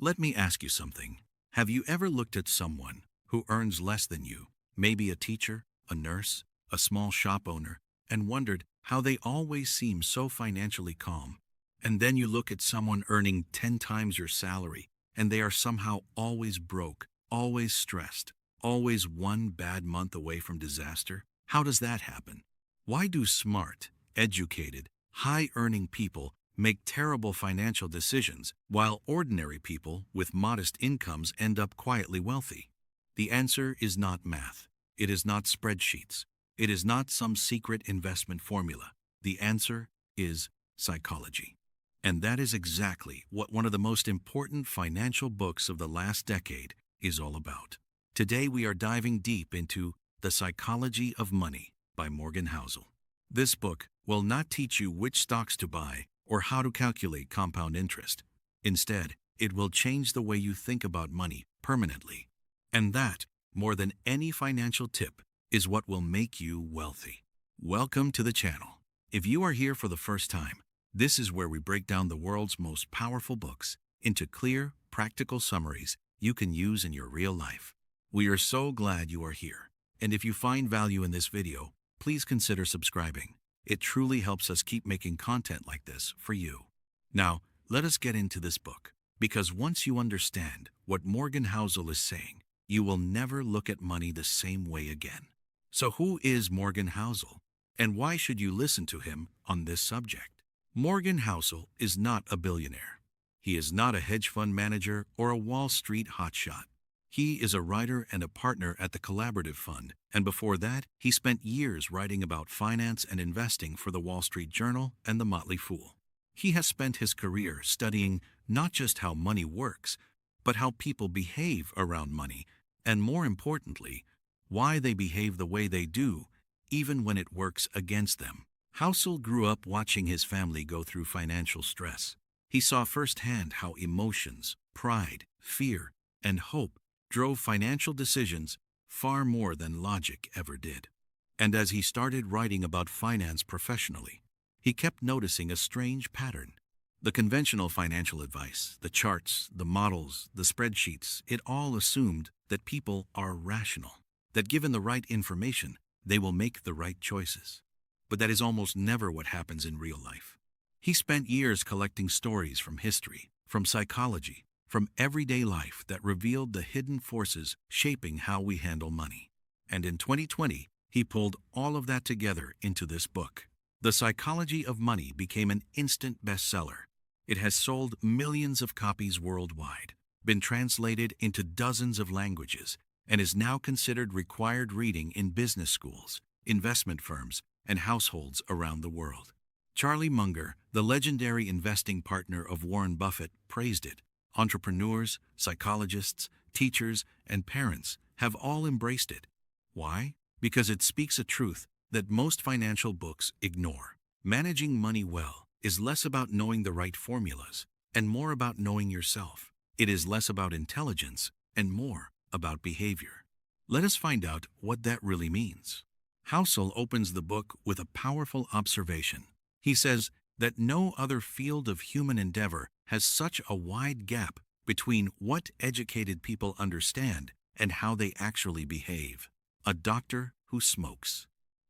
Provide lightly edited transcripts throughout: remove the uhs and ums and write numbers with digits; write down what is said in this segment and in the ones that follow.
Let me ask you something. Have you ever looked at someone who earns less than you, maybe a teacher, a nurse, a small shop owner, and wondered how they always seem so financially calm? And then you look at someone earning 10 times your salary, and they are somehow always broke, always stressed, always one bad month away from disaster? How does that happen? Why do smart, educated, high-earning people make terrible financial decisions while ordinary people with modest incomes end up quietly wealthy? The answer is not math. It is not spreadsheets. It is not some secret investment formula. The answer is psychology. And that is exactly what one of the most important financial books of the last decade is all about. Today we are diving deep into The Psychology of Money by Morgan Housel. This book will not teach you which stocks to buy or how to calculate compound interest. Instead, it will change the way you think about money permanently. And that, more than any financial tip, is what will make you wealthy. Welcome to the channel. If you are here for the first time, this is where we break down the world's most powerful books into clear, practical summaries you can use in your real life. We are so glad you are here. And if you find value in this video, please consider subscribing. It truly helps us keep making content like this for you. Now, let us get into this book, because once you understand what Morgan Housel is saying, you will never look at money the same way again. So who is Morgan Housel, and why should you listen to him on this subject? Morgan Housel is not a billionaire. He is not a hedge fund manager or a Wall Street hotshot. He is a writer and a partner at the Collaborative Fund, and before that, he spent years writing about finance and investing for the Wall Street Journal and the Motley Fool. He has spent his career studying not just how money works, but how people behave around money, and more importantly, why they behave the way they do, even when it works against them. Housel grew up watching his family go through financial stress. He saw firsthand how emotions, pride, fear, and hope drove financial decisions far more than logic ever did. And as he started writing about finance professionally, he kept noticing a strange pattern. The conventional financial advice, the charts, the models, the spreadsheets, it all assumed that people are rational, that given the right information, they will make the right choices. But that is almost never what happens in real life. He spent years collecting stories from history, from psychology, from everyday life that revealed the hidden forces shaping how we handle money. And in 2020, he pulled all of that together into this book. The Psychology of Money became an instant bestseller. It has sold millions of copies worldwide, been translated into dozens of languages, and is now considered required reading in business schools, investment firms, and households around the world. Charlie Munger, the legendary investing partner of Warren Buffett, praised it. Entrepreneurs, psychologists, teachers, and parents have all embraced it. Why? Because it speaks a truth that most financial books ignore. Managing money well is less about knowing the right formulas and more about knowing yourself. It is less about intelligence and more about behavior. Let us find out what that really means. Housel opens the book with a powerful observation. He says that no other field of human endeavor has such a wide gap between what educated people understand and how they actually behave. A doctor who smokes,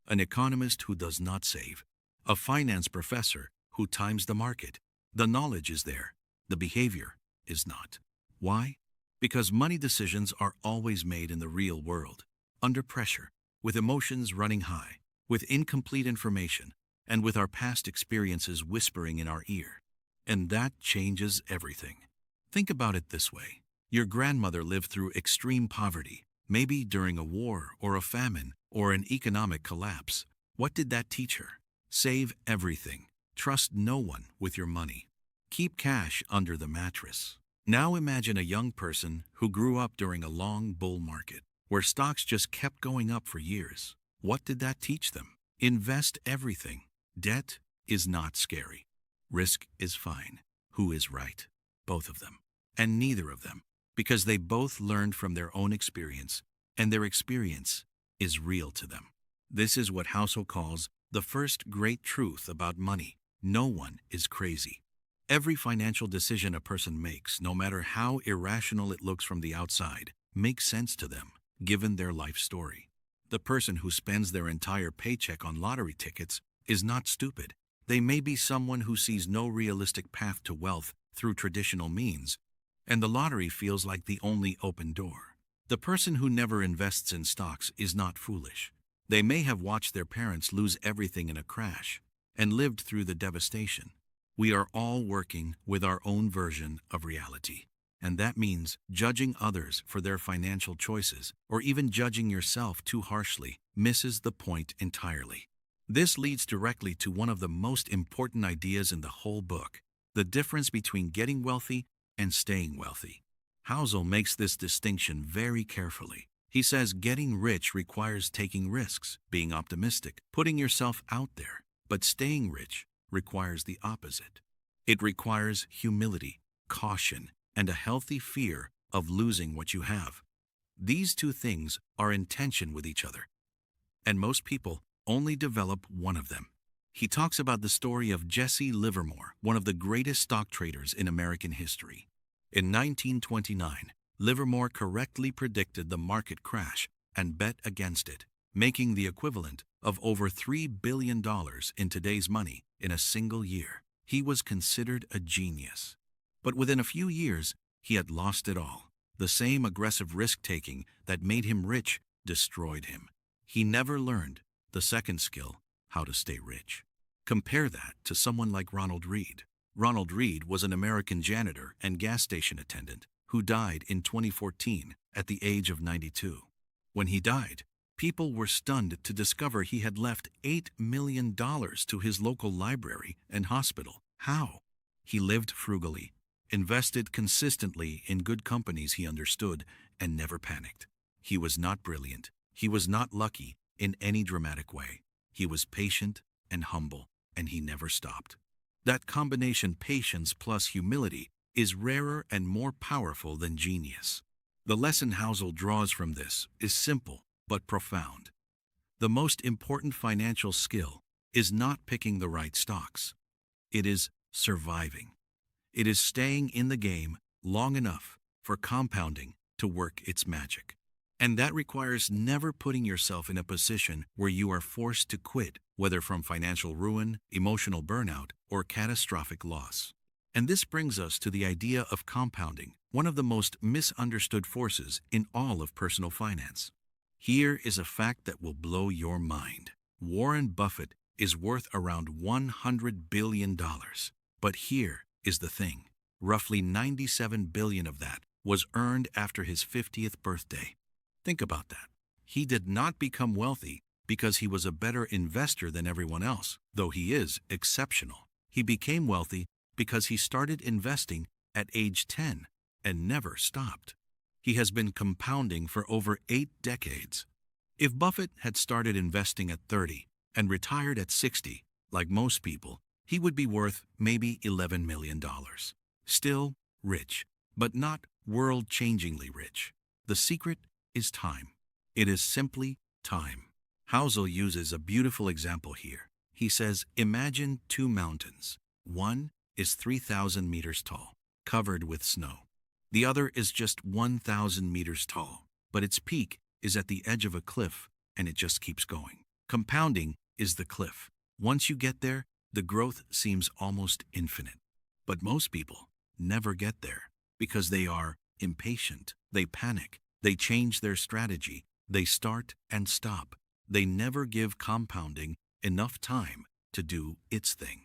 an economist who does not save, a finance professor who times the market. The knowledge is there, the behavior is not. Why? Because money decisions are always made in the real world, under pressure, with emotions running high, with incomplete information, and with our past experiences whispering in our ear. And that changes everything. Think about it this way. Your grandmother lived through extreme poverty, maybe during a war or a famine or an economic collapse. What did that teach her? Save everything. Trust no one with your money. Keep cash under the mattress. Now imagine a young person who grew up during a long bull market, where stocks just kept going up for years. What did that teach them? Invest everything. Debt is not scary. Risk is fine. Who is right? Both of them. And neither of them, because they both learned from their own experience, and their experience is real to them. This is what Housel calls the first great truth about money. No one is crazy. Every financial decision a person makes, no matter how irrational it looks from the outside, makes sense to them, given their life story. The person who spends their entire paycheck on lottery tickets is not stupid. They may be someone who sees no realistic path to wealth through traditional means, and the lottery feels like the only open door. The person who never invests in stocks is not foolish. They may have watched their parents lose everything in a crash and lived through the devastation. We are all working with our own version of reality, and that means judging others for their financial choices or even judging yourself too harshly misses the point entirely. This leads directly to one of the most important ideas in the whole book: the difference between getting wealthy and staying wealthy. Housel makes this distinction very carefully. He says getting rich requires taking risks, being optimistic, putting yourself out there. But staying rich requires the opposite. It requires humility, caution, and a healthy fear of losing what you have. These two things are in tension with each other, and most people only develop one of them. He talks about the story of Jesse Livermore, one of the greatest stock traders in American history. In 1929, Livermore correctly predicted the market crash and bet against it, making the equivalent of over $3 billion in today's money in a single year. He was considered a genius. But within a few years, he had lost it all. The same aggressive risk-taking that made him rich destroyed him. He never learned the second skill, how to stay rich. Compare that to someone like Ronald Read. Ronald Read was an American janitor and gas station attendant who died in 2014 at the age of 92. When he died, people were stunned to discover he had left $8 million to his local library and hospital. How? He lived frugally, invested consistently in good companies he understood, and never panicked. He was not brilliant. He was not lucky in any dramatic way. He was patient and humble, and he never stopped. That combination, patience plus humility, is rarer and more powerful than genius. The lesson Housel draws from this is simple but profound. The most important financial skill is not picking the right stocks. It is surviving. It is staying in the game long enough for compounding to work its magic. And that requires never putting yourself in a position where you are forced to quit, whether from financial ruin, emotional burnout, or catastrophic loss. And this brings us to the idea of compounding, one of the most misunderstood forces in all of personal finance. Here is a fact that will blow your mind. Warren Buffett is worth around $100 billion. But here is the thing. Roughly $97 billion of that was earned after his 50th birthday. Think about that. He did not become wealthy because he was a better investor than everyone else, though he is exceptional. He became wealthy because he started investing at age 10 and never stopped. He has been compounding for over 8 decades. If Buffett had started investing at 30 and retired at 60, like most people, he would be worth maybe $11 million. Still rich, but not world-changingly rich. The secret is time. It is simply time. Housel uses a beautiful example here. He says, imagine 2 mountains. One is 3,000 meters tall, covered with snow. The other is just 1,000 meters tall, but its peak is at the edge of a cliff, and it just keeps going. Compounding is the cliff. Once you get there, the growth seems almost infinite. But most people never get there because they are impatient. They panic. They change their strategy. They start and stop. They never give compounding enough time to do its thing.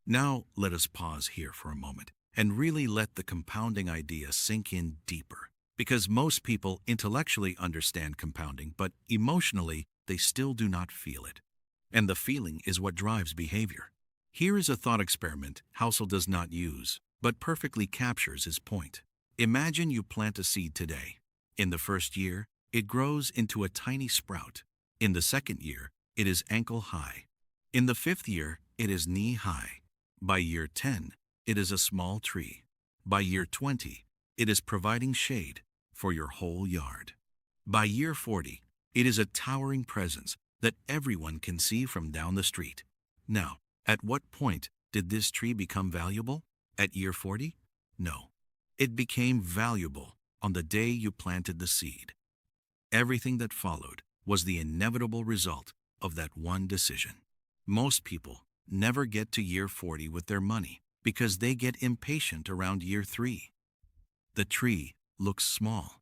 Now, let us pause here for a moment and really let the compounding idea sink in deeper. Because most people intellectually understand compounding, but emotionally, they still do not feel it. And the feeling is what drives behavior. Here is a thought experiment Housel does not use, but perfectly captures his point. Imagine you plant a seed today. In the first year, it grows into a tiny sprout. In the second year, it is ankle high. In the 5th year, it is knee high. By year 10, it is a small tree. By year 20, it is providing shade for your whole yard. By year 40, it is a towering presence that everyone can see from down the street. Now, at what point did this tree become valuable? At year 40? No. It became valuable on the day you planted the seed. Everything that followed was the inevitable result of that one decision. Most people never get to year 40 with their money because they get impatient around year 3. The tree looks small.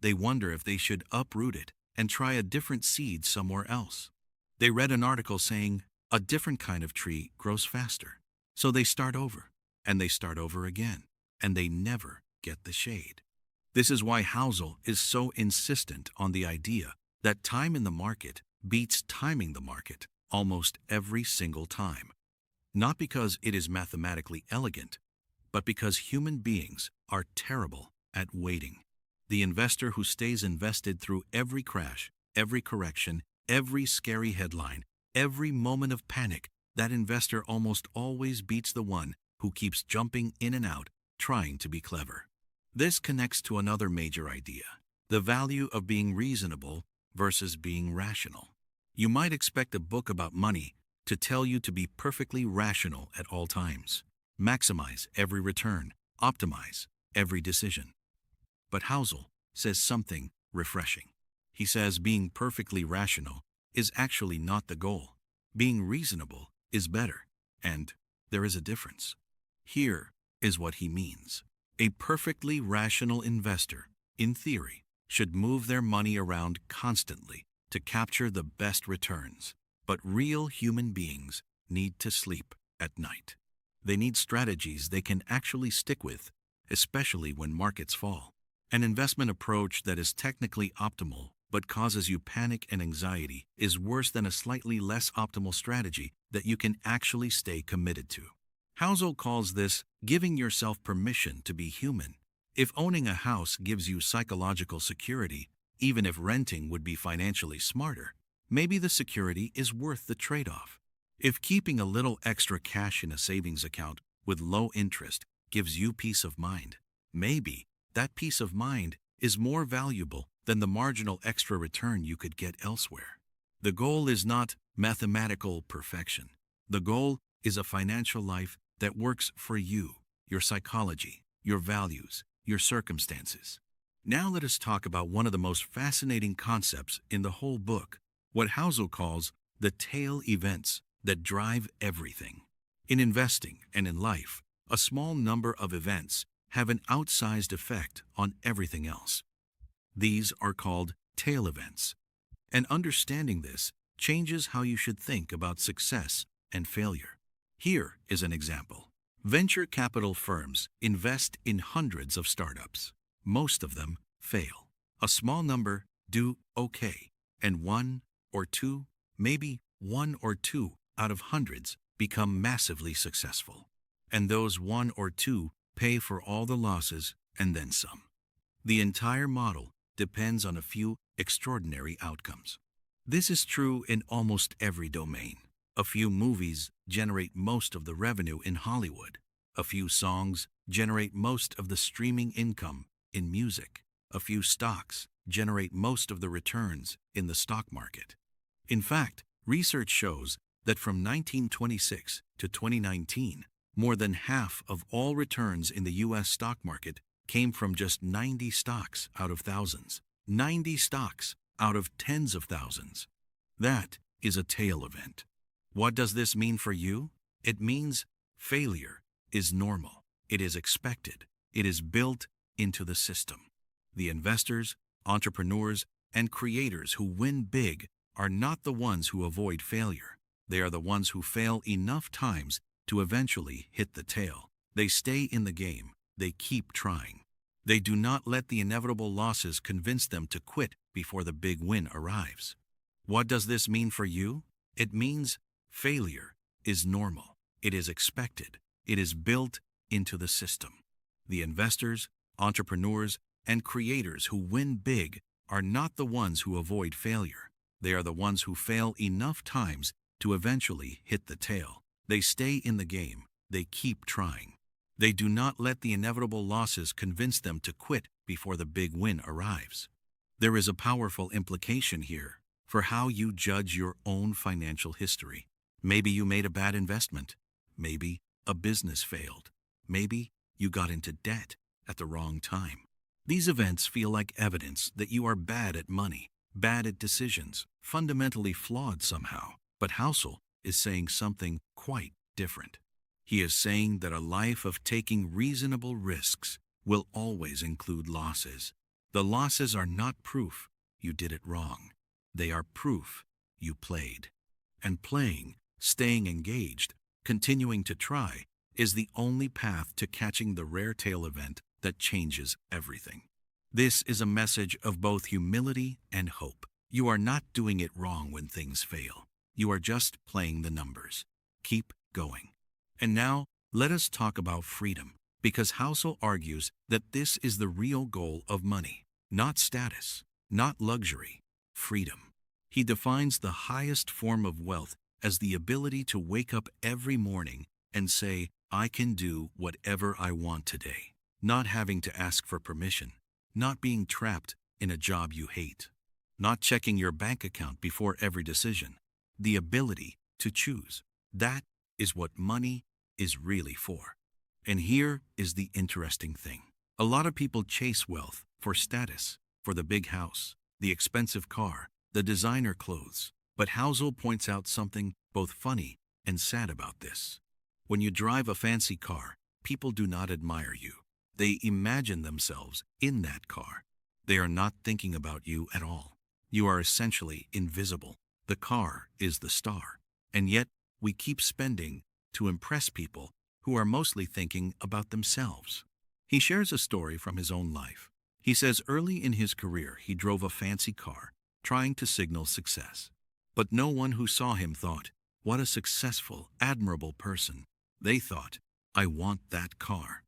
They wonder if they should uproot it and try a different seed somewhere else. They read an article saying a different kind of tree grows faster. So they start over, and they start over again, and they never get the shade. This is why Housel is so insistent on the idea that time in the market beats timing the market almost every single time. Not because it is mathematically elegant, but because human beings are terrible at waiting. The investor who stays invested through every crash, every correction, every scary headline, every moment of panic, that investor almost always beats the one who keeps jumping in and out, trying to be clever. This connects to another major idea, the value of being reasonable versus being rational. You might expect a book about money to tell you to be perfectly rational at all times, maximize every return, optimize every decision. But Housel says something refreshing. He says being perfectly rational is actually not the goal. Being reasonable is better, and there is a difference. Here is what he means. A perfectly rational investor, in theory, should move their money around constantly to capture the best returns. But real human beings need to sleep at night. They need strategies they can actually stick with, especially when markets fall. An investment approach that is technically optimal but causes you panic and anxiety is worse than a slightly less optimal strategy that you can actually stay committed to. Housel calls this giving yourself permission to be human. If owning a house gives you psychological security, even if renting would be financially smarter, maybe the security is worth the trade-off. If keeping a little extra cash in a savings account with low interest gives you peace of mind, maybe that peace of mind is more valuable than the marginal extra return you could get elsewhere. The goal is not mathematical perfection. The goal is a financial life that works for you, your psychology, your values, your circumstances. Now let us talk about one of the most fascinating concepts in the whole book, what Housel calls the tail events that drive everything. In investing and in life, a small number of events have an outsized effect on everything else. These are called tail events. And understanding this changes how you should think about success and failure. Here is an example. Venture capital firms invest in hundreds of startups. Most of them fail. A small number do okay, and one or two, maybe one or two out of hundreds become massively successful. And those one or two pay for all the losses and then some. The entire model depends on a few extraordinary outcomes. This is true in almost every domain. A few movies generate most of the revenue in Hollywood. A few songs generate most of the streaming income in music. A few stocks generate most of the returns in the stock market. In fact, research shows that from 1926 to 2019, more than half of all returns in the U.S. stock market came from just 90 stocks out of thousands. 90 stocks out of tens of thousands. That is a tail event. What does this mean for you? It means failure is normal. It is expected. It is built into the system. The investors, entrepreneurs, and creators who win big are not the ones who avoid failure. They are the ones who fail enough times to eventually hit the tail. They stay in the game. They keep trying. They do not let the inevitable losses convince them to quit before the big win arrives. What does this mean for you? It means failure is normal. It is expected. It is built into the system. The investors, entrepreneurs, and creators who win big are not the ones who avoid failure. They are the ones who fail enough times to eventually hit the tail. They stay in the game. They keep trying. They do not let the inevitable losses convince them to quit before the big win arrives. There is a powerful implication here for how you judge your own financial history. Maybe you made a bad investment. Maybe a business failed. Maybe you got into debt at the wrong time. These events feel like evidence that you are bad at money, bad at decisions, fundamentally flawed somehow. But Housel is saying something quite different. He is saying that a life of taking reasonable risks will always include losses. The losses are not proof you did it wrong. They are proof you played. And playing, staying engaged, continuing to try, is the only path to catching the rare tail event that changes everything. This is a message of both humility and hope. You are not doing it wrong when things fail. You are just playing the numbers. Keep going. And now, let us talk about freedom, because Housel argues that this is the real goal of money. Not status, not luxury, freedom. He defines the highest form of wealth as the ability to wake up every morning and say, I can do whatever I want today. Not having to ask for permission, not being trapped in a job you hate, not checking your bank account before every decision. The ability to choose. That is what money is really for. And here is the interesting thing. A lot of people chase wealth for status, for the big house, the expensive car, the designer clothes. But Housel points out something both funny and sad about this. When you drive a fancy car, people do not admire you. They imagine themselves in that car. They are not thinking about you at all. You are essentially invisible. The car is the star. And yet, we keep spending to impress people who are mostly thinking about themselves. He shares a story from his own life. He says early in his career he drove a fancy car, trying to signal success. But no one who saw him thought, what a successful, admirable person. They thought, I want that car.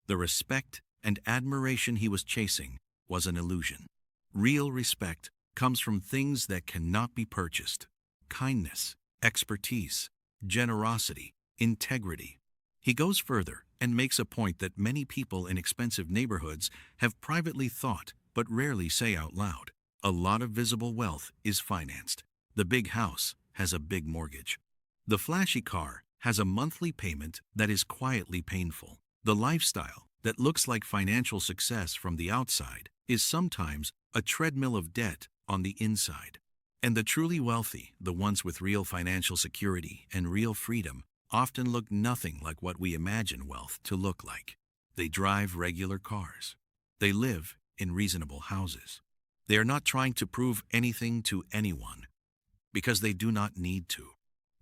The respect and admiration he was chasing was an illusion. Real respect comes from things that cannot be purchased. Kindness, expertise, generosity, integrity. He goes further and makes a point that many people in expensive neighborhoods have privately thought but rarely say out loud. A lot of visible wealth is financed. The big house has a big mortgage. The flashy car has a monthly payment that is quietly painful. The lifestyle that looks like financial success from the outside is sometimes a treadmill of debt on the inside. And the truly wealthy, the ones with real financial security and real freedom, often look nothing like what we imagine wealth to look like. They drive regular cars. They live in reasonable houses. They are not trying to prove anything to anyone because they do not need to.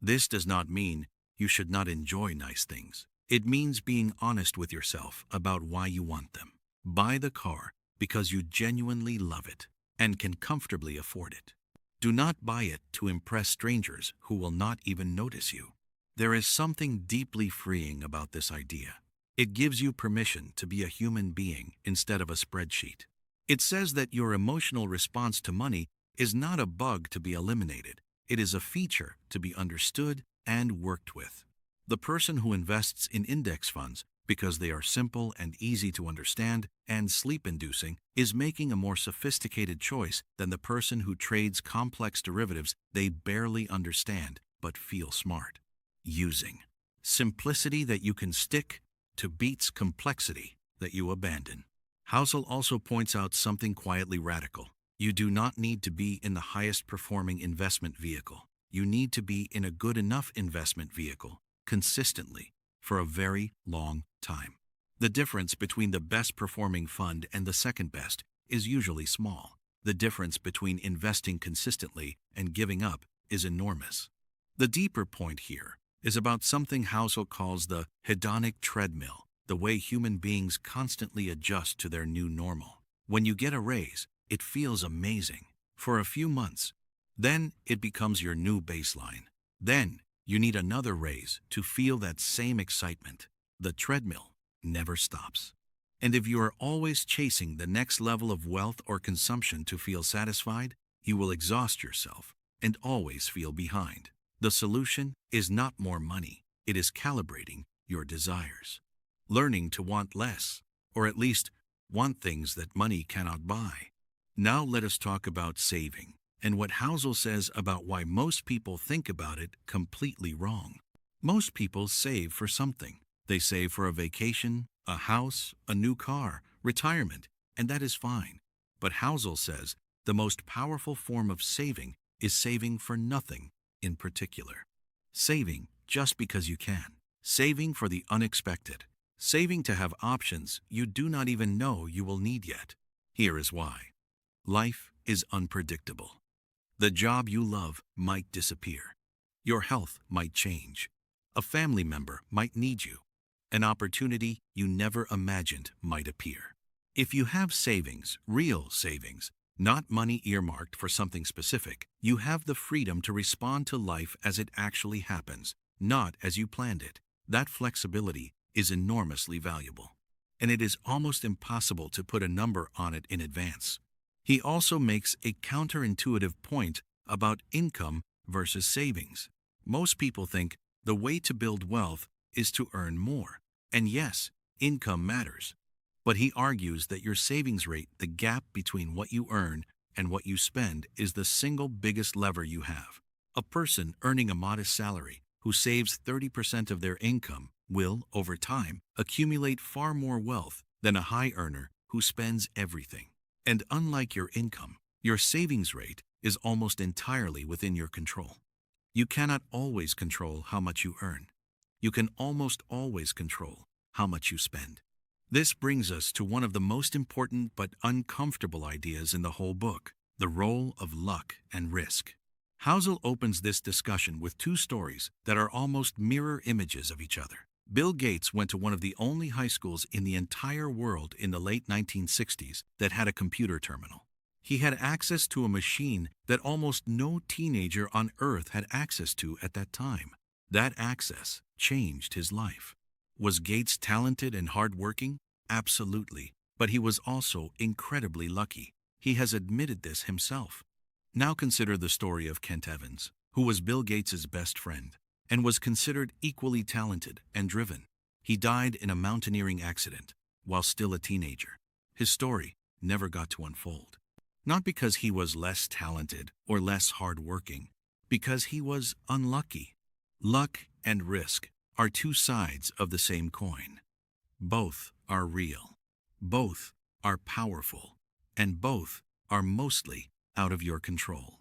This does not mean you should not enjoy nice things. It means being honest with yourself about why you want them. Buy the car because you genuinely love it and can comfortably afford it. Do not buy it to impress strangers who will not even notice you. There is something deeply freeing about this idea. It gives you permission to be a human being instead of a spreadsheet. It says that your emotional response to money is not a bug to be eliminated. It is a feature to be understood and worked with. The person who invests in index funds because they are simple and easy to understand and sleep-inducing is making a more sophisticated choice than the person who trades complex derivatives they barely understand but feel smart. Using simplicity that you can stick to beats complexity that you abandon. Housel also points out something quietly radical. You do not need to be in the highest performing investment vehicle. You need to be in a good enough investment vehicle consistently for a very long time. The difference between the best performing fund and the second best is usually small. The difference between investing consistently and giving up is enormous. The deeper point here is about something Housel calls the hedonic treadmill, the way human beings constantly adjust to their new normal. When you get a raise, it feels amazing for a few months. Then it becomes your new baseline. Then you need another raise to feel that same excitement. The treadmill never stops. And if you are always chasing the next level of wealth or consumption to feel satisfied, you will exhaust yourself and always feel behind. The solution is not more money. It is calibrating your desires. Learning to want less, or at least want things that money cannot buy. Now let us talk about saving and what Housel says about why most people think about it completely wrong. Most people save for something. They save for a vacation, a house, a new car, retirement, and that is fine. But Housel says the most powerful form of saving is saving for nothing in particular. Saving just because you can. Saving for the unexpected. Saving to have options you do not even know you will need yet. Here is why. Life is unpredictable. The job you love might disappear. Your health might change. A family member might need you. An opportunity you never imagined might appear. If you have savings, real savings, not money earmarked for something specific, you have the freedom to respond to life as it actually happens, not as you planned it. That flexibility is enormously valuable, and it is almost impossible to put a number on it in advance. He also makes a counterintuitive point about income versus savings. Most people think the way to build wealth is to earn more. And yes, income matters. But he argues that your savings rate, the gap between what you earn and what you spend, is the single biggest lever you have. A person earning a modest salary who saves 30% of their income will, over time, accumulate far more wealth than a high earner who spends everything. And unlike your income, your savings rate is almost entirely within your control. You cannot always control how much you earn. You can almost always control how much you spend. This brings us to one of the most important but uncomfortable ideas in the whole book, the role of luck and risk. Housel opens this discussion with two stories that are almost mirror images of each other. Bill Gates went to one of the only high schools in the entire world in the late 1960s that had a computer terminal. He had access to a machine that almost no teenager on Earth had access to at that time. That access changed his life. Was Gates talented and hardworking? Absolutely. But he was also incredibly lucky. He has admitted this himself. Now consider the story of Kent Evans, who was Bill Gates's best friend and was considered equally talented and driven. He died in a mountaineering accident while still a teenager. His story never got to unfold. Not because he was less talented or less hardworking, because he was unlucky. Luck and risk are two sides of the same coin. Both are real. Both are powerful. And both are mostly out of your control.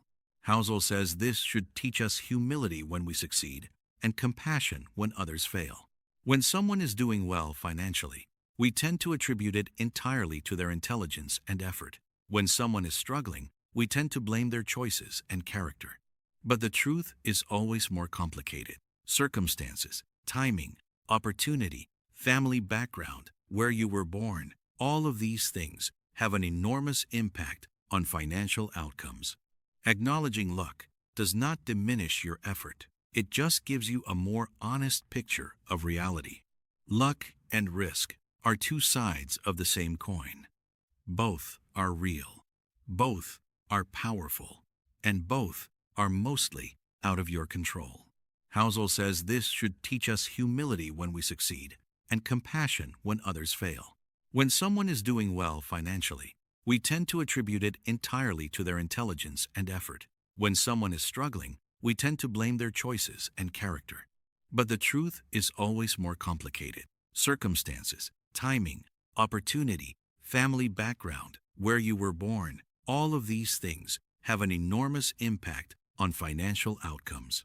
Housel says this should teach us humility when we succeed and compassion when others fail. When someone is doing well financially, we tend to attribute it entirely to their intelligence and effort. When someone is struggling, we tend to blame their choices and character. But the truth is always more complicated. Circumstances, timing, opportunity, family background, where you were born, all of these things have an enormous impact on financial outcomes. Acknowledging luck does not diminish your effort. It just gives you a more honest picture of reality. Luck and risk are two sides of the same coin. Both are real. Both are powerful. And both are mostly out of your control. Housel says this should teach us humility when we succeed and compassion when others fail. When someone is doing well financially, we tend to attribute it entirely to their intelligence and effort. When someone is struggling, we tend to blame their choices and character. But the truth is always more complicated. Circumstances, timing, opportunity, family background, where you were born, all of these things have an enormous impact on financial outcomes.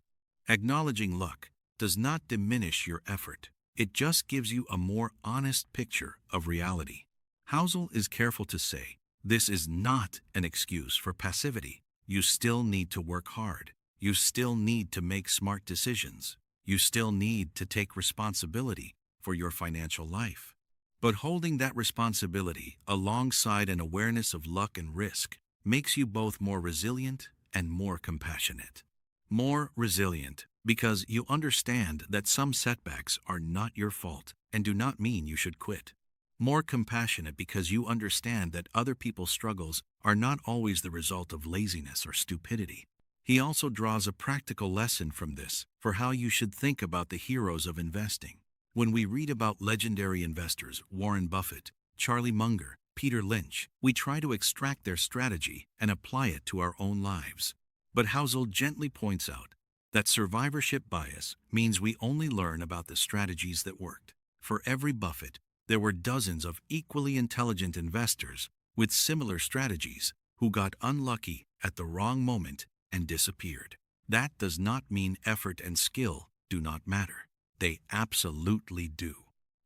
Acknowledging luck does not diminish your effort. It just gives you a more honest picture of reality. Housel is careful to say, this is not an excuse for passivity. You still need to work hard. You still need to make smart decisions. You still need to take responsibility for your financial life. But holding that responsibility alongside an awareness of luck and risk makes you both more resilient and more compassionate. More resilient because you understand that some setbacks are not your fault and do not mean you should quit. More compassionate because you understand that other people's struggles are not always the result of laziness or stupidity. He also draws a practical lesson from this for how you should think about the heroes of investing. When we read about legendary investors, Warren Buffett, Charlie Munger, Peter Lynch, we try to extract their strategy and apply it to our own lives. But Housel gently points out that survivorship bias means we only learn about the strategies that worked. For every Buffett, there were dozens of equally intelligent investors with similar strategies who got unlucky at the wrong moment and disappeared. That does not mean effort and skill do not matter. They absolutely do.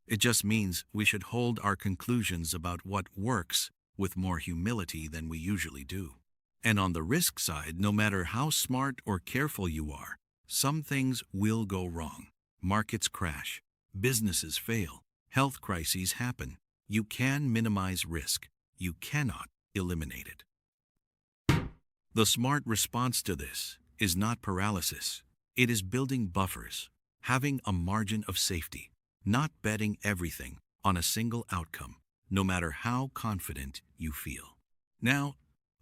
It just means we should hold our conclusions about what works with more humility than we usually do. And on the risk side, no matter how smart or careful you are, some things will go wrong. Markets crash, businesses fail, health crises happen. You can minimize risk. You cannot eliminate it. The smart response to this is not paralysis. It is building buffers, having a margin of safety, not betting everything on a single outcome, no matter how confident you feel. Now,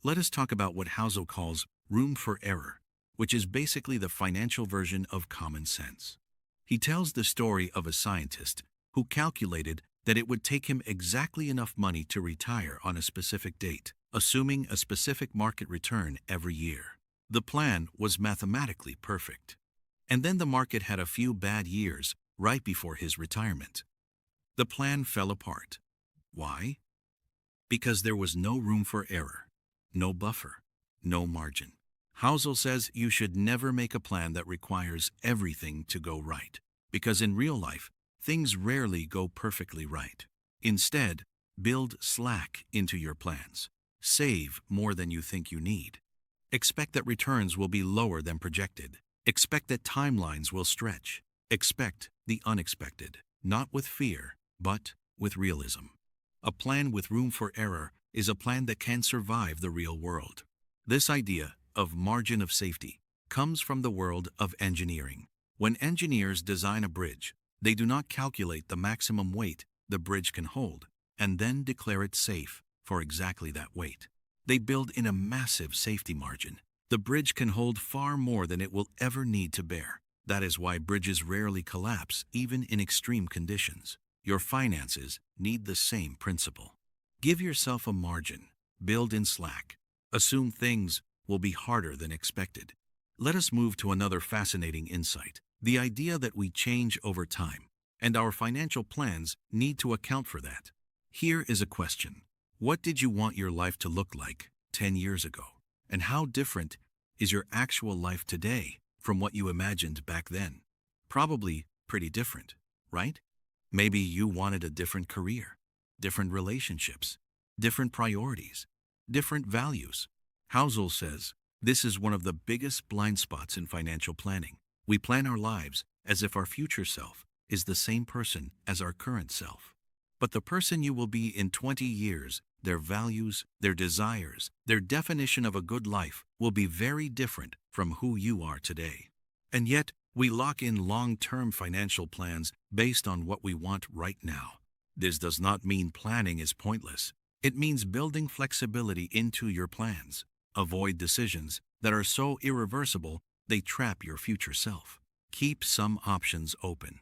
let us talk about what Housel calls room for error, which is basically the financial version of common sense. He tells the story of a scientist who calculated that it would take him exactly enough money to retire on a specific date, assuming a specific market return every year. The plan was mathematically perfect. And then the market had a few bad years right before his retirement. The plan fell apart. Why? Because there was no room for error, no buffer, no margin. Housel says you should never make a plan that requires everything to go right, because in real life, things rarely go perfectly right. Instead, build slack into your plans. Save more than you think you need. Expect that returns will be lower than projected. Expect that timelines will stretch. Expect the unexpected, not with fear, but with realism. A plan with room for error is a plan that can survive the real world. This idea of margin of safety comes from the world of engineering. When engineers design a bridge, they do not calculate the maximum weight the bridge can hold and then declare it safe for exactly that weight. They build in a massive safety margin. The bridge can hold far more than it will ever need to bear. That is why bridges rarely collapse, even in extreme conditions. Your finances need the same principle. Give yourself a margin. Build in slack. Assume things will be harder than expected. Let us move to another fascinating insight: the idea that we change over time, and our financial plans need to account for that. Here is a question. What did you want your life to look like 10 years ago? And how different is your actual life today from what you imagined back then? Probably pretty different, right? Maybe you wanted a different career, different relationships, different priorities, different values. Housel says this is one of the biggest blind spots in financial planning. We plan our lives as if our future self is the same person as our current self. But the person you will be in 20 years, their values, their desires, their definition of a good life will be very different from who you are today. And yet, we lock in long-term financial plans based on what we want right now. This does not mean planning is pointless. It means building flexibility into your plans. Avoid decisions that are so irreversible they trap your future self. Keep some options open.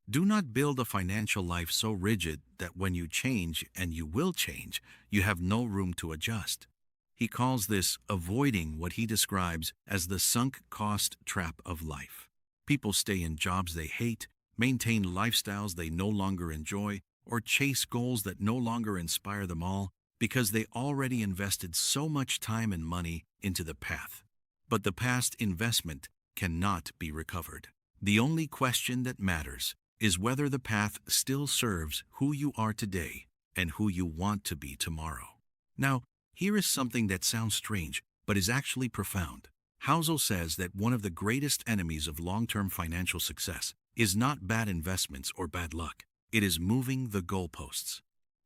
Do not build a financial life so rigid that when you change, and you will change, you have no room to adjust. He calls this avoiding what he describes as the sunk cost trap of life. People stay in jobs they hate, maintain lifestyles they no longer enjoy, or chase goals that no longer inspire them all because they already invested so much time and money into the path. But the past investment cannot be recovered. The only question that matters is whether the path still serves who you are today and who you want to be tomorrow. Now, here is something that sounds strange, but is actually profound. Housel says that one of the greatest enemies of long-term financial success is not bad investments or bad luck. It is moving the goalposts.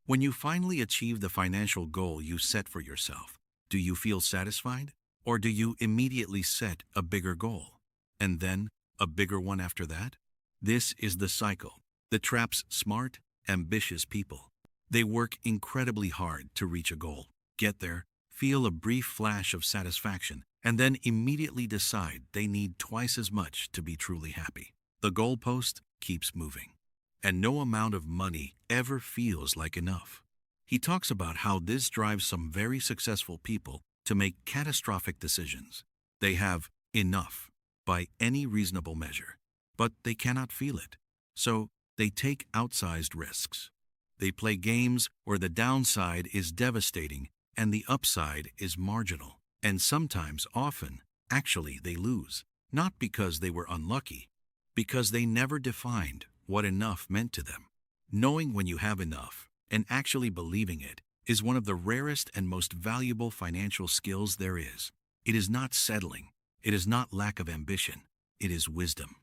When you finally achieve the financial goal you set for yourself, do you feel satisfied? Or do you immediately set a bigger goal, and then a bigger one after that? This is the cycle that traps smart, ambitious people. They work incredibly hard to reach a goal, get there, feel a brief flash of satisfaction, and then immediately decide they need twice as much to be truly happy. The goalpost keeps moving, and no amount of money ever feels like enough. He talks about how this drives some very successful people to make catastrophic decisions. They have enough by any reasonable measure, but they cannot feel it. So They take outsized risks. They play games where the downside is devastating and the upside is marginal. And sometimes, often, actually they lose. Not because they were unlucky, because they never defined what enough meant to them. Knowing when you have enough and actually believing it is one of the rarest and most valuable financial skills there is. It is not settling. It is not lack of ambition. It is wisdom.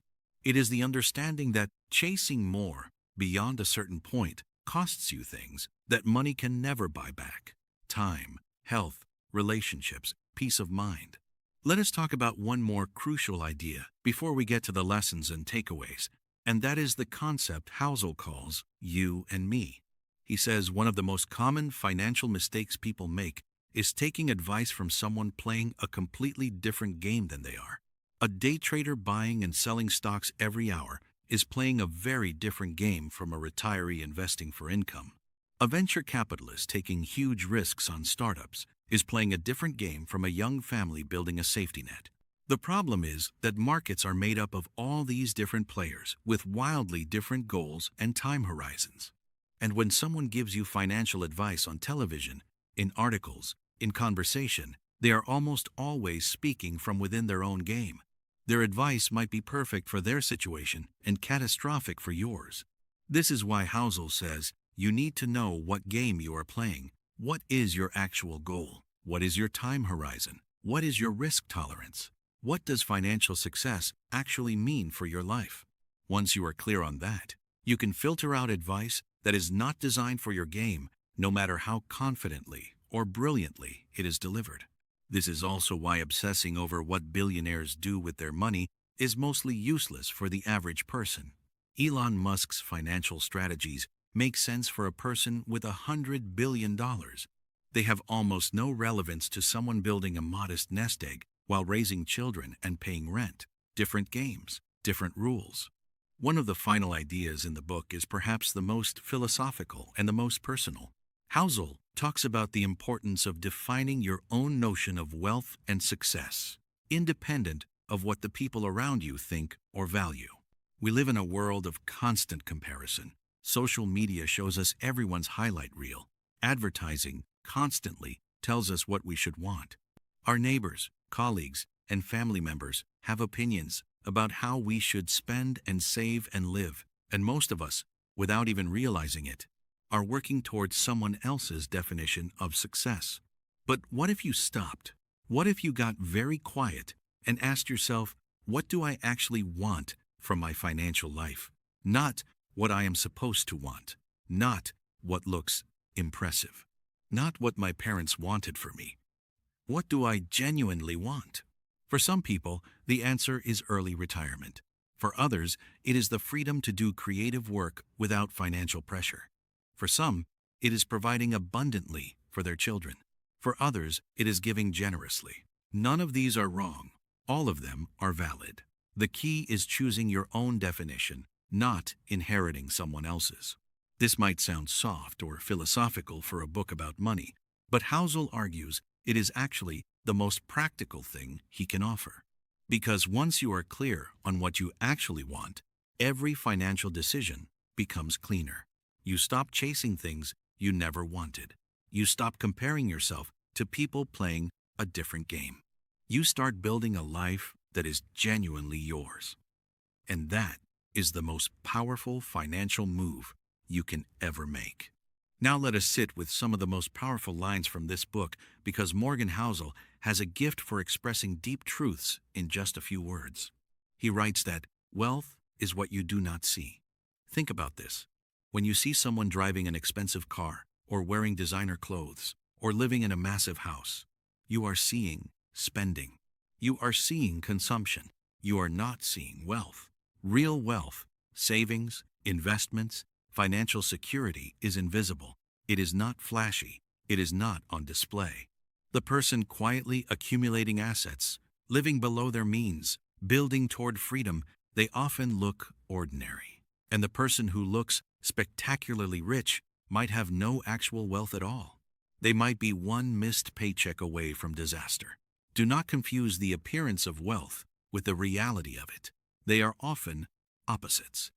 It is the understanding that chasing more beyond a certain point costs you things that money can never buy back: time, health, relationships, peace of mind. Let us talk about one more crucial idea before we get to the lessons and takeaways, and that is the concept Housel calls you and me. He says one of the most common financial mistakes people make is taking advice from someone playing a completely different game than they are. A day trader buying and selling stocks every hour is playing a very different game from a retiree investing for income. A venture capitalist taking huge risks on startups is playing a different game from a young family building a safety net. The problem is that markets are made up of all these different players with wildly different goals and time horizons. And when someone gives you financial advice on television, in articles, in conversation, they are almost always speaking from within their own game. Their advice might be perfect for their situation and catastrophic for yours. This is why Housel says you need to know what game you are playing. What is your actual goal? What is your time horizon? What is your risk tolerance? What does financial success actually mean for your life? Once you are clear on that, you can filter out advice that is not designed for your game, no matter how confidently or brilliantly it is delivered. This is also why obsessing over what billionaires do with their money is mostly useless for the average person. Elon Musk's financial strategies make sense for a person with $100 billion. They have almost no relevance to someone building a modest nest egg while raising children and paying rent. Different games, different rules. One of the final ideas in the book is perhaps the most philosophical and the most personal. Housel talks about the importance of defining your own notion of wealth and success, independent of what the people around you think or value. We live in a world of constant comparison. Social media shows us everyone's highlight reel. Advertising constantly tells us what we should want. Our neighbors, colleagues, and family members have opinions about how we should spend and save and live, and most of us, without even realizing it, are working towards someone else's definition of success. But what if you stopped? What if you got very quiet and asked yourself, what do I actually want from my financial life? Not what I am supposed to want, not what looks impressive, not what my parents wanted for me. What do I genuinely want? For some people, the answer is early retirement. For others, it is the freedom to do creative work without financial pressure. For some, it is providing abundantly for their children. For others, it is giving generously. None of these are wrong. All of them are valid. The key is choosing your own definition, not inheriting someone else's. This might sound soft or philosophical for a book about money, but Housel argues it is actually the most practical thing he can offer. Because once you are clear on what you actually want, every financial decision becomes cleaner. You stop chasing things you never wanted. You stop comparing yourself to people playing a different game. You start building a life that is genuinely yours. And that is the most powerful financial move you can ever make. Now let us sit with some of the most powerful lines from this book, because Morgan Housel has a gift for expressing deep truths in just a few words. He writes that wealth is what you do not see. Think about this. When you see someone driving an expensive car, or wearing designer clothes, or living in a massive house, you are seeing spending. You are seeing consumption. You are not seeing wealth. Real wealth, savings, investments, financial security is invisible. It is not flashy. It is not on display. The person quietly accumulating assets, living below their means, building toward freedom, they often look ordinary. And the person who looks spectacularly rich might have no actual wealth at all. They might be one missed paycheck away from disaster. Do not confuse the appearance of wealth with the reality of it. They are often opposites.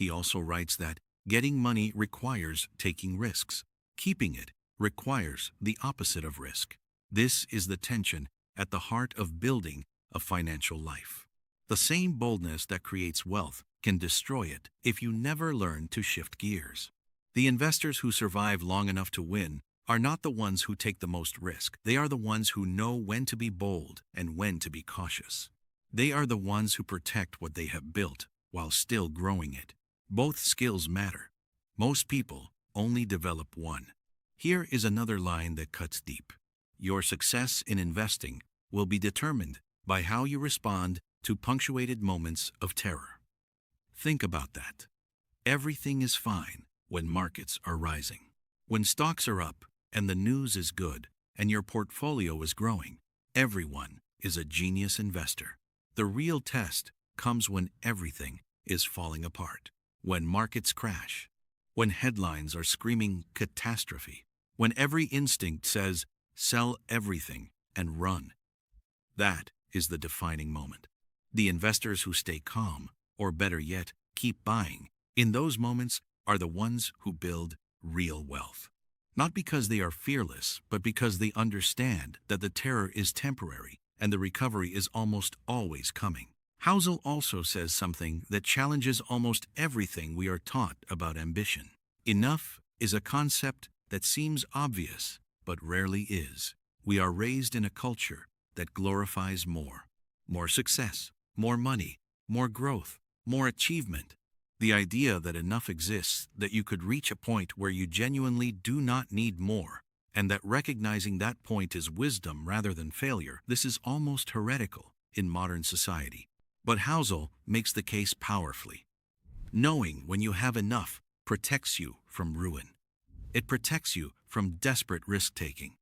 He also writes that getting money requires taking risks. Keeping it requires the opposite of risk. This is the tension at the heart of building a financial life. The same boldness that creates wealth can destroy it if you never learn to shift gears. The investors who survive long enough to win are not the ones who take the most risk. They are the ones who know when to be bold and when to be cautious. They are the ones who protect what they have built while still growing it. Both skills matter. Most people only develop one. Here is another line that cuts deep. Your success in investing will be determined by how you respond to punctuated moments of terror. Think about that. Everything is fine when markets are rising. When stocks are up and the news is good and your portfolio is growing, everyone is a genius investor. The real test comes when everything is falling apart. When markets crash. When headlines are screaming catastrophe. When every instinct says, sell everything and run. That is the defining moment. The investors who stay calm, or better yet, keep buying, in those moments are the ones who build real wealth. Not because they are fearless, but because they understand that the terror is temporary and the recovery is almost always coming. Housel also says something that challenges almost everything we are taught about ambition. Enough is a concept that seems obvious, but rarely is. We are raised in a culture that glorifies more. More success, more money, more growth, more achievement. The idea that enough exists, that you could reach a point where you genuinely do not need more, and that recognizing that point is wisdom rather than failure, this is almost heretical in modern society. But Housel makes the case powerfully. Knowing when you have enough protects you from ruin. It protects you from desperate risk-taking.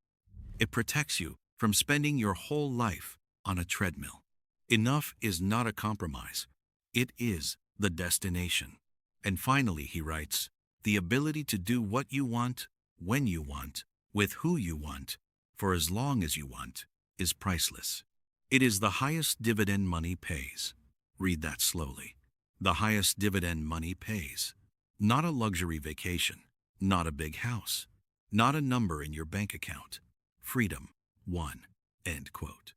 It protects you from spending your whole life on a treadmill. Enough is not a compromise. It is the destination. And finally, he writes, the ability to do what you want, when you want, with who you want, for as long as you want, is priceless. It is the highest dividend money pays. Read that slowly. The highest dividend money pays. Not a luxury vacation, not a big house, not a number in your bank account. Freedom, one. End quote.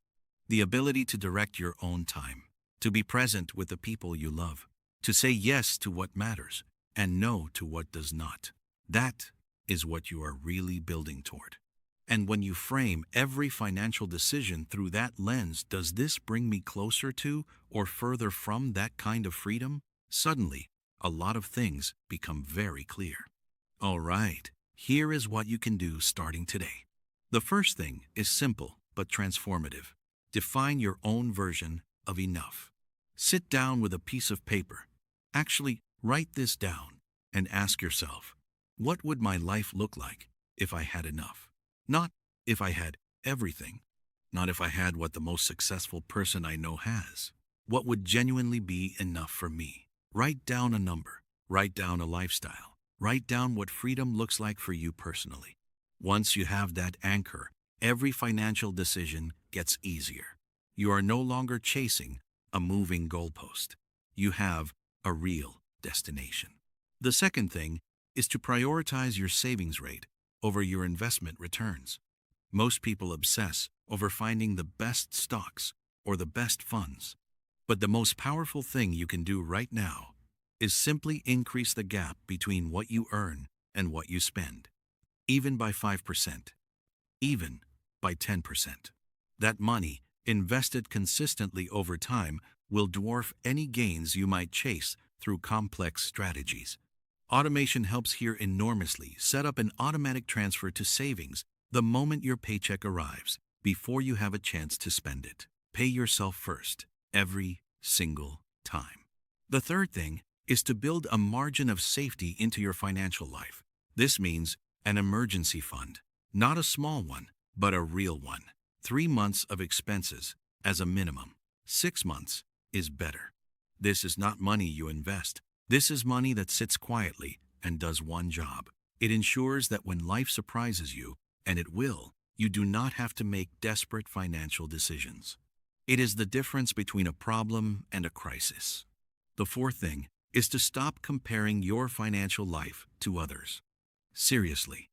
The ability to direct your own time, to be present with the people you love, to say yes to what matters and no to what does not. That is what you are really building toward. And when you frame every financial decision through that lens, does this bring me closer to or further from that kind of freedom? Suddenly, a lot of things become very clear. All right, here is what you can do starting today. The first thing is simple but transformative. Define your own version of enough. Sit down with a piece of paper. Actually, write this down and ask yourself, what would my life look like if I had enough? Not if I had everything. Not if I had what the most successful person I know has. What would genuinely be enough for me? Write down a number. Write down a lifestyle. Write down what freedom looks like for you personally. Once you have that anchor, every financial decision gets easier. You are no longer chasing a moving goalpost. You have a real destination. The second thing is to prioritize your savings rate over your investment returns. Most people obsess over finding the best stocks or the best funds. But the most powerful thing you can do right now is simply increase the gap between what you earn and what you spend. Even by 5%. Even by 10%. That money, invested consistently over time, will dwarf any gains you might chase through complex strategies. Automation helps here enormously. Set up an automatic transfer to savings the moment your paycheck arrives, before you have a chance to spend it. Pay yourself first, every single time. The third thing is to build a margin of safety into your financial life. This means an emergency fund, not a small one, but a real one. 3 months of expenses as a minimum. 6 months is better. This is not money you invest. This is money that sits quietly and does one job. It ensures that when life surprises you, and it will, you do not have to make desperate financial decisions. It is the difference between a problem and a crisis. The fourth thing is to stop comparing your financial life to others. Seriously,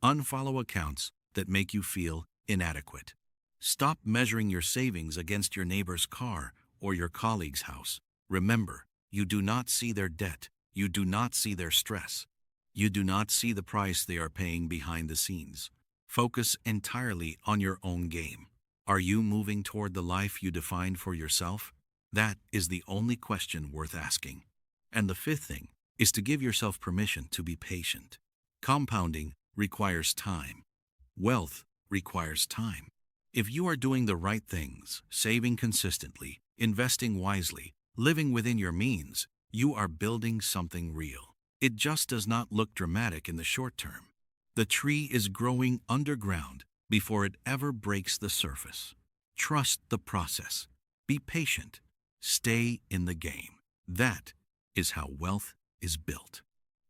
unfollow accounts that make you feel inadequate. Stop measuring your savings against your neighbor's car or your colleague's house. Remember, you do not see their debt. You do not see their stress. You do not see the price they are paying behind the scenes. Focus entirely on your own game. Are you moving toward the life you defined for yourself? That is the only question worth asking. And the fifth thing is to give yourself permission to be patient. Compounding requires time. Wealth requires time. If you are doing the right things, saving consistently, investing wisely, living within your means, you are building something real. It just does not look dramatic in the short term. The tree is growing underground before it ever breaks the surface. Trust the process. Be patient. Stay in the game. That is how wealth is built.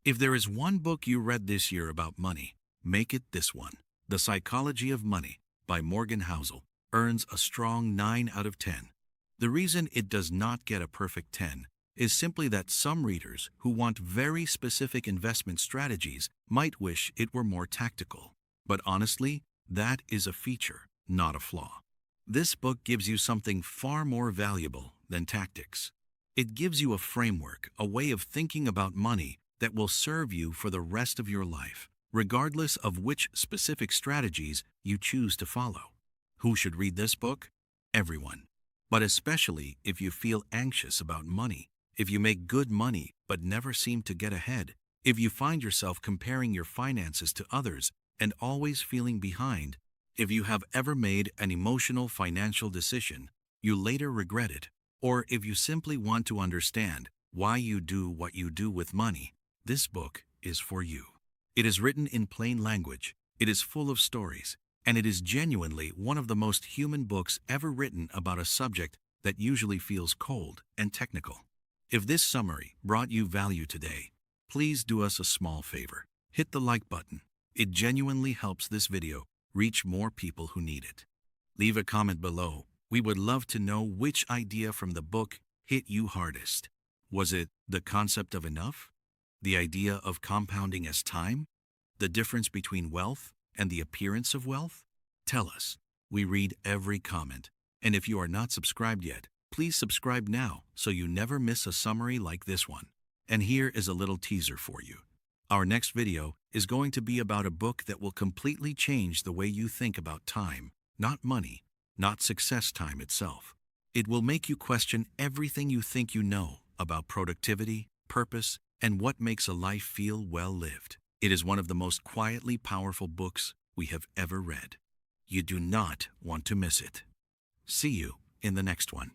If there is one book you read this year about money, make it this one. The Psychology of Money by Morgan Housel earns a strong 9 out of 10. The reason it does not get a perfect 10 is simply that some readers who want very specific investment strategies might wish it were more tactical. But honestly, that is a feature, not a flaw. This book gives you something far more valuable than tactics. It gives you a framework, a way of thinking about money that will serve you for the rest of your life, regardless of which specific strategies you choose to follow. Who should read this book? Everyone. But especially if you feel anxious about money, if you make good money but never seem to get ahead, if you find yourself comparing your finances to others and always feeling behind, if you have ever made an emotional financial decision you later regret it, or if you simply want to understand why you do what you do with money, this book is for you. It is written in plain language, it is full of stories, and it is genuinely one of the most human books ever written about a subject that usually feels cold and technical. If this summary brought you value today, please do us a small favor. Hit the like button. It genuinely helps this video reach more people who need it. Leave a comment below. We would love to know which idea from the book hit you hardest. Was it the concept of enough? The idea of compounding as time? The difference between wealth and the appearance of wealth? Tell us. We read every comment. And if you are not subscribed yet, please subscribe now so you never miss a summary like this one. And here is a little teaser for you. Our next video is going to be about a book that will completely change the way you think about time, not money, not success time itself. It will make you question everything you think you know about productivity, purpose, and what makes a life feel well lived. It is one of the most quietly powerful books we have ever read. You do not want to miss it. See you in the next one.